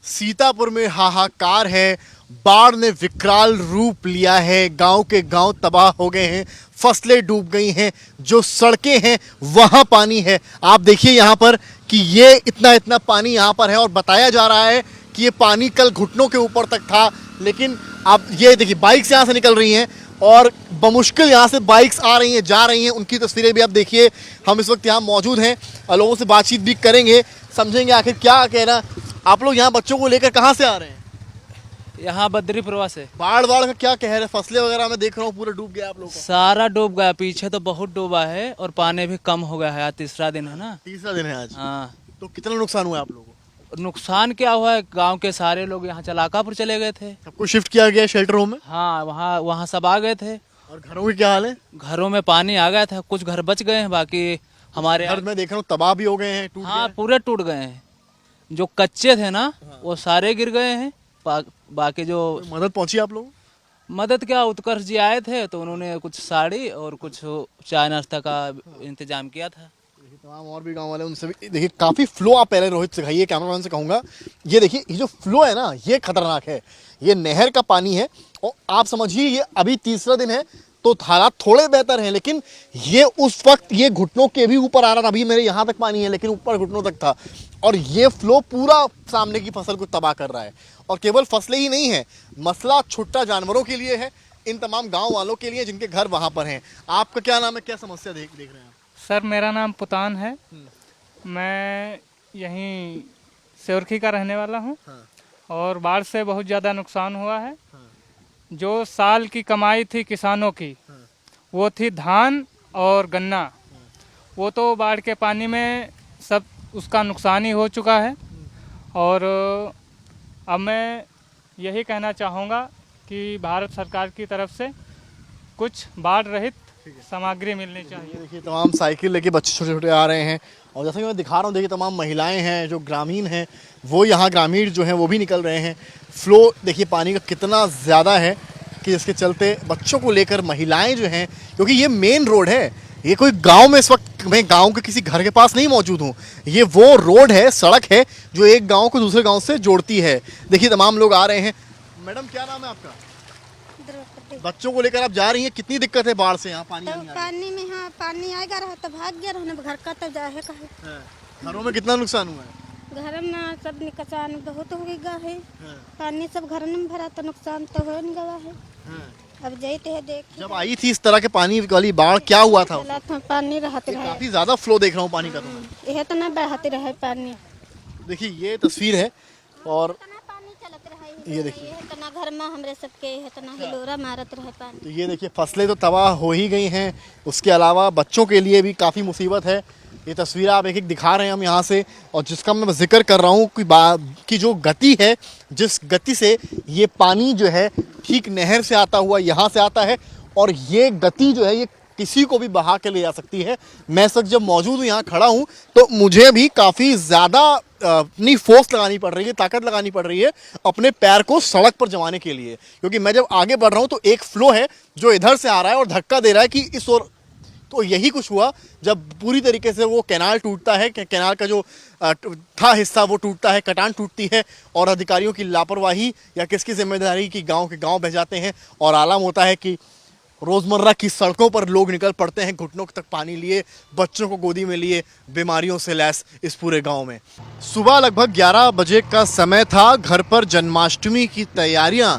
सीतापुर में हाहाकार है। बाढ़ ने विकराल रूप लिया है। गांव के गांव तबाह हो गए हैं, फसलें डूब गई हैं, जो सड़कें हैं वहां पानी है। आप देखिए यहाँ पर कि ये इतना इतना पानी यहाँ पर है और बताया जा रहा है कि ये पानी कल घुटनों के ऊपर तक था। लेकिन आप ये देखिए बाइक्स यहाँ से निकल रही हैं और बमुश्किल यहाँ से बाइक्स आ रही हैं, जा रही हैं। उनकी तस्वीरें भी आप देखिए। हम इस वक्त यहाँ मौजूद हैं, लोगों से बातचीत भी करेंगे, समझेंगे आखिर क्या कहना। आप लोग यहाँ बच्चों को लेकर कहाँ से आ रहे हैं? यहाँ बद्रीपुरवा से। बाढ़ का क्या कह रहे हैं? फसलें वगैरह मैं देख रहा हूँ पूरा डूब गया आप लोगों का। सारा डूब गया, पीछे तो बहुत डूबा है और पानी भी कम हो गया है। आज तीसरा दिन है ना। तीसरा दिन है आज। हाँ, तो कितना नुकसान हुआ आप लोगों को? नुकसान क्या हुआ है, गांव के सारे लोग यहाँ चलाकापुर चले गए थे। सबको शिफ्ट किया गया शेल्टरों में? हाँ, वहाँ वहाँ सब आ गए थे। और घरों की क्या हाल है? घरों में पानी आ गया था, कुछ घर बच गए हैं, बाकी हमारे घर मैं देख रहा हूँ तबाह भी हो गए हैं, टूट हाँ गए। पूरे टूट गए हैं। जो कच्चे थे ना वो सारे गिर गए हैं। बाकी जो कोई मदद पहुंची आप लोगों को? मदद क्या, उत्कर्ष जी आए थे तो उन्होंने कुछ साड़ी और कुछ चाय नाश्ता का इंतजाम किया था। देखिए तमाम और भी गांव वाले उनसे भी देखिए काफी फ्लो आप पहले रोहित सिखाइए, कैमरामैन से कहूंगा। ये देखिए ये जो फ्लो है ना ये खतरनाक है। ये नहर का पानी है और आप समझिए ये अभी तीसरा दिन है तो हालात थोड़े बेहतर हैं, लेकिन ये उस वक्त ये घुटनों के भी ऊपर आ रहा था। अभी मेरे यहाँ तक पानी है लेकिन ऊपर घुटनों तक था और ये फ्लो पूरा सामने की फसल को तबाह कर रहा है। और केवल फसलें ही नहीं है, मसला छुट्टा जानवरों के लिए है, इन तमाम गांव वालों के लिए जिनके घर वहां पर हैं। आपका क्या नाम है, क्या समस्या देख रहे हैं आप? सर मेरा नाम पुतान है। मैं यहीं सेवरखी का रहने वाला हूँ। हाँ। और बाढ़ से बहुत ज़्यादा नुकसान हुआ है। जो साल की कमाई थी किसानों की वो थी धान और गन्ना, वो तो बाढ़ के पानी में सब उसका नुकसान ही हो चुका है। और अब मैं यही कहना चाहूँगा कि भारत सरकार की तरफ से कुछ बाढ़ रहित सामग्री मिलनी चाहिए। देखिए तमाम साइकिल लेके बच्चे छोटे छोटे आ रहे हैं और जैसा कि मैं दिखा रहा हूँ, देखिए तमाम महिलाएं हैं जो ग्रामीण हैं, वो यहाँ ग्रामीण जो हैं वो भी निकल रहे हैं। फ्लो देखिए पानी का कितना ज़्यादा है कि जिसके चलते बच्चों को लेकर महिलाएं जो हैं, क्योंकि ये मेन रोड है, ये कोई गांव में इस वक्त मैं गांव के किसी घर के पास नहीं मौजूद हूँ। ये वो रोड है, सड़क है जो एक गाँव को दूसरे गाँव से जोड़ती है। देखिए तमाम लोग आ रहे हैं। मैडम क्या नाम है आपका? बच्चों को लेकर आप जा रही हैं, कितनी दिक्कत है बाढ़ से? यहाँ पानी तो नहीं आ रहा पानी में हाँ पानी आएगा रहा तो भाग गया रहने घर का तो जाए कहे। है। घरों में कितना नुकसान हुआ है? घर में सब नुकसान बहुत हो गया है। पानी सब घर में भरा तो नुकसान तो हो नहीं गया है। अब जाते है देख। जब आई थी इस तरह के पानी वाली बाढ़ क्या हुआ था? पानी रहते रहे, काफी ज्यादा फ्लो देख रहा हूँ पानी का। तो यह तो ना बढ़ाते रहे पानी। देखिए ये तस्वीर है और पानी चलते रहे, ये देखिए इतना घर में हमरे सबके इतना हिलोरा मारत रहे पानी। तो ये देखिए फसलें तो तबाह हो ही गई हैं, उसके अलावा बच्चों के लिए भी काफ़ी मुसीबत है। ये तस्वीर आप एक एक दिखा रहे हैं हम यहाँ से, और जिसका मैं जिक्र कर रहा हूँ कि जो गति है, जिस गति से ये पानी जो है ठीक नहर से आता हुआ यहाँ से आता है, और ये गति जो है ये किसी को भी बहा के ले जा सकती है। मैं इस वक्त जब मौजूद हूँ यहाँ खड़ा हूँ तो मुझे भी काफ़ी ज़्यादा अपनी फोर्स लगानी पड़ रही है, ताकत लगानी पड़ रही है अपने पैर को सड़क पर जमाने के लिए, क्योंकि मैं जब आगे बढ़ रहा हूँ तो एक फ्लो है जो इधर से आ रहा है और धक्का दे रहा है कि इस ओर। तो यही कुछ हुआ जब पूरी तरीके से वो कैनाल टूटता है, कैनाल का जो था हिस्सा वो टूटता है, कटान टूटती है, और अधिकारियों की लापरवाही या किसकी जिम्मेदारी की गाँव के गाँव बह जाते हैं, और आलम होता है कि रोज़मर्रा की सड़कों पर लोग निकल पड़ते हैं घुटनों तक पानी लिए, बच्चों को गोदी में लिए, बीमारियों से लैस इस पूरे गांव में। सुबह लगभग 11 बजे का समय था। घर पर जन्माष्टमी की तैयारियां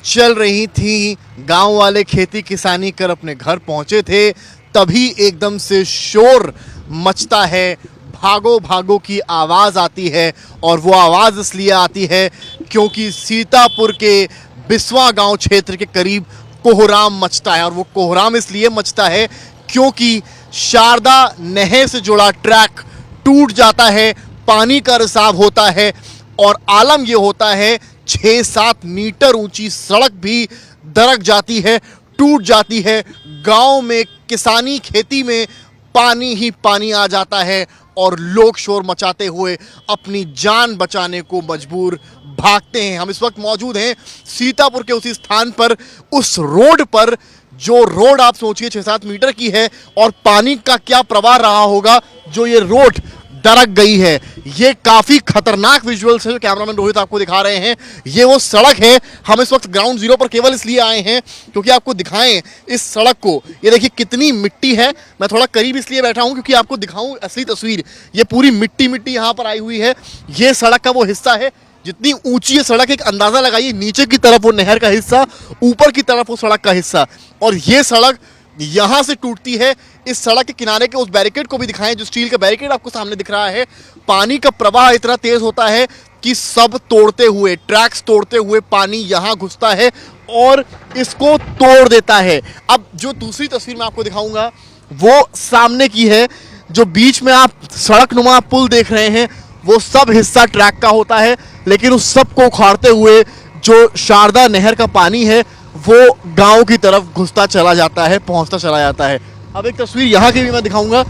चल रही थीं। गांव वाले खेती किसानी कर अपने घर पहुंचे थे, तभी एकदम से शोर मचता है, भागो भागो की आवाज़ आती है। और वो आवाज़ इसलिए आती है क्योंकि सीतापुर के बिस्वा गाँव क्षेत्र के करीब कोहराम मचता है। और वो कोहराम इसलिए मचता है क्योंकि शारदा नहर से जुड़ा ट्रैक टूट जाता है, पानी का रिसाव होता है, और आलम ये होता है 6-7 मीटर ऊंची सड़क भी दरक जाती है, टूट जाती है। गांव में किसानी खेती में पानी ही पानी आ जाता है और लोग शोर मचाते हुए अपनी जान बचाने को मजबूर भागते हैं। हम इस वक्त मौजूद हैं सीतापुर के उसी स्थान पर, उस रोड पर जो रोड आप सोचिए 6-7 मीटर की है, और पानी का क्या प्रवाह रहा होगा जो ये रोड दरक गई है। ये काफी खतरनाक विजुअल्स है जो कैमरामैन रोहित आपको दिखा रहे हैं। ये वो सड़क है, हम इस वक्त ग्राउंड जीरो पर केवल इसलिए आए हैं क्योंकि आपको दिखाएं इस सड़क को। ये देखिए कितनी मिट्टी है, मैं थोड़ा करीब इसलिए बैठा हूं क्योंकि आपको दिखाऊं असली तस्वीर। ये पूरी मिट्टी मिट्टी यहाँ पर आई हुई है। ये सड़क का वो हिस्सा है, जितनी ऊंची ये सड़क, एक अंदाजा लगाइए, नीचे की तरफ वो नहर का हिस्सा, ऊपर की तरफ वो सड़क का हिस्सा, और ये सड़क यहां से टूटती है। इस सड़क के किनारे के उस बैरिकेड को भी दिखाएं, जो स्टील का बैरिकेड आपको सामने दिख रहा है। पानी का प्रवाह इतना तेज होता है कि सब तोड़ते हुए, ट्रैक्स तोड़ते हुए पानी यहां घुसता है और इसको तोड़ देता है। अब जो दूसरी तस्वीर मैं आपको दिखाऊंगा वो सामने की है। जो बीच में आप सड़क नुमा पुल देख रहे हैं वो सब हिस्सा ट्रैक का होता है, लेकिन उस सब को उखाड़ते हुए जो शारदा नहर का पानी है वो गांव की तरफ घुसता चला जाता है, पहुंचता चला जाता है। अब एक तस्वीर यहाँ की भी मैं दिखाऊंगा।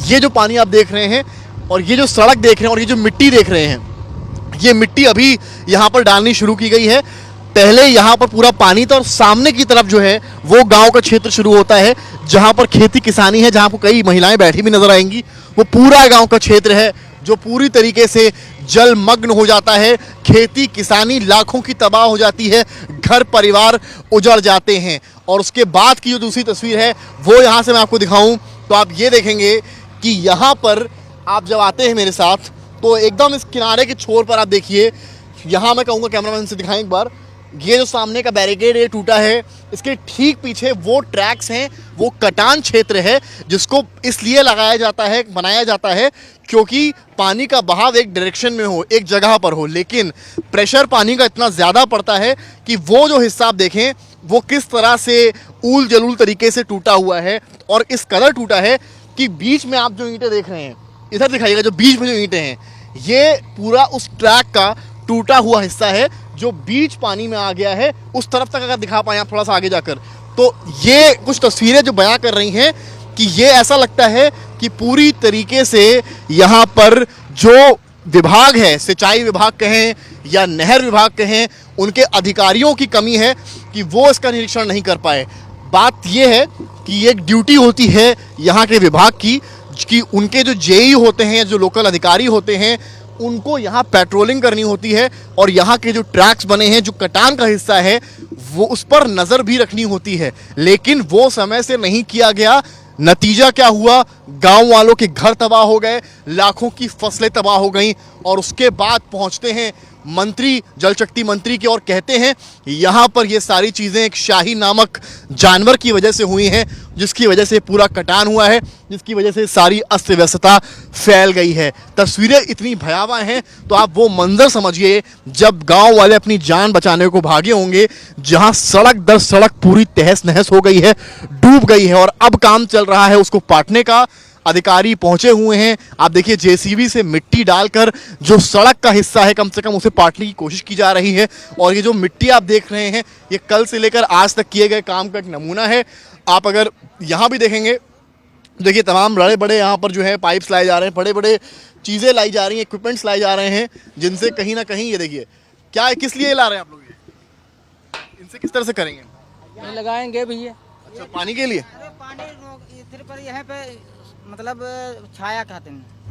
ये जो पानी आप देख रहे हैं और ये जो सड़क देख रहे हैं और ये जो मिट्टी देख रहे हैं, ये मिट्टी अभी यहाँ पर डालनी शुरू की गई है। पहले यहाँ पर पूरा पानी था और सामने की तरफ जो है वो गांव का क्षेत्र शुरू होता है जहाँ पर खेती किसानी है, जहाँ आपको कई महिलाएं बैठी भी नजर आएंगी। वो पूरा गांव का क्षेत्र है जो पूरी तरीके से जलमग्न हो जाता है। खेती किसानी लाखों की तबाह हो जाती है, घर परिवार उजड़ जाते हैं। और उसके बाद की जो दूसरी तस्वीर है वो यहाँ से मैं आपको दिखाऊं तो आप ये देखेंगे कि यहाँ पर आप जब आते हैं मेरे साथ तो एकदम इस किनारे के छोर पर आप देखिए, यहाँ मैं कहूँगा कैमरामैन से दिखाएं एक बार, ये जो सामने का बैरिकेड ये टूटा है, इसके ठीक पीछे वो ट्रैक्स हैं, वो कटान क्षेत्र है जिसको इसलिए लगाया जाता है, बनाया जाता है क्योंकि पानी का बहाव एक डायरेक्शन में हो, एक जगह पर हो, लेकिन प्रेशर पानी का इतना ज़्यादा पड़ता है कि वो जो हिस्सा आप देखें वो किस तरह से ऊल जलूल तरीके से टूटा हुआ है। और इस कदर टूटा है कि बीच में आप जो ईंटें देख रहे हैं, इधर दिखाइएगा, जो बीच में जो ईंटें हैं ये पूरा उस ट्रैक का टूटा हुआ हिस्सा है जो बीच पानी में आ गया है। उस तरफ तक अगर दिखा पाए आप थोड़ा सा आगे जाकर, तो ये कुछ तस्वीरें जो बयां कर रही हैं कि ये ऐसा लगता है कि पूरी तरीके से यहाँ पर जो विभाग है, सिंचाई विभाग कहें या नहर विभाग कहें, उनके अधिकारियों की कमी है कि वो इसका निरीक्षण नहीं कर पाए। बात ये है कि एक ड्यूटी होती है यहाँ के विभाग की कि उनके जो जेई होते हैं, जो लोकल अधिकारी होते हैं, उनको यहाँ पेट्रोलिंग करनी होती है और यहाँ के जो ट्रैक्स बने हैं, जो कटान का हिस्सा है, वो उस पर नज़र भी रखनी होती है, लेकिन वो समय से नहीं किया गया। नतीजा क्या हुआ? गांव वालों के घर तबाह हो गए, लाखों की फसलें तबाह हो गईं। और उसके बाद पहुंचते हैं मंत्री, जल शक्ति मंत्री के, और कहते हैं यहाँ पर ये सारी चीज़ें एक शाही नामक जानवर की वजह से हुई हैं, जिसकी वजह से पूरा कटान हुआ है, जिसकी वजह से सारी अस्त व्यस्तता फैल गई है। तस्वीरें इतनी भयावह हैं तो आप वो मंजर समझिए जब गांव वाले अपनी जान बचाने को भागे होंगे, जहां सड़क दर सड़क पूरी तहस नहस हो गई है, डूब गई है और अब काम चल रहा है उसको पाटने का। अधिकारी पहुंचे हुए हैं, आप देखिए जेसीबी से मिट्टी डालकर जो सड़क का हिस्सा है कम से कम उसे पाटने की कोशिश की जा रही है। और ये जो मिट्टी आप देख रहे हैं ये कल से लेकर आज तक किए गए काम का एक नमूना है। आप अगर यहाँ भी देखेंगे, देखिए तमाम बड़े बड़े यहाँ पर जो है पाइप्स लाए जा रहे हैं, बड़े बड़े चीज़ें लाई जा रही हैं, इक्विपमेंट्स लाए जा रहे हैं, जिनसे कहीं ना कहीं ये देखिए क्या है, किस लिए ला रहे हैं आप लोग, ये इनसे किस तरह से करेंगे? लगाएंगे भैया। अच्छा, पानी के लिए? अरे पानी इधर पर यहाँ पे मतलब छाया खाते हैं।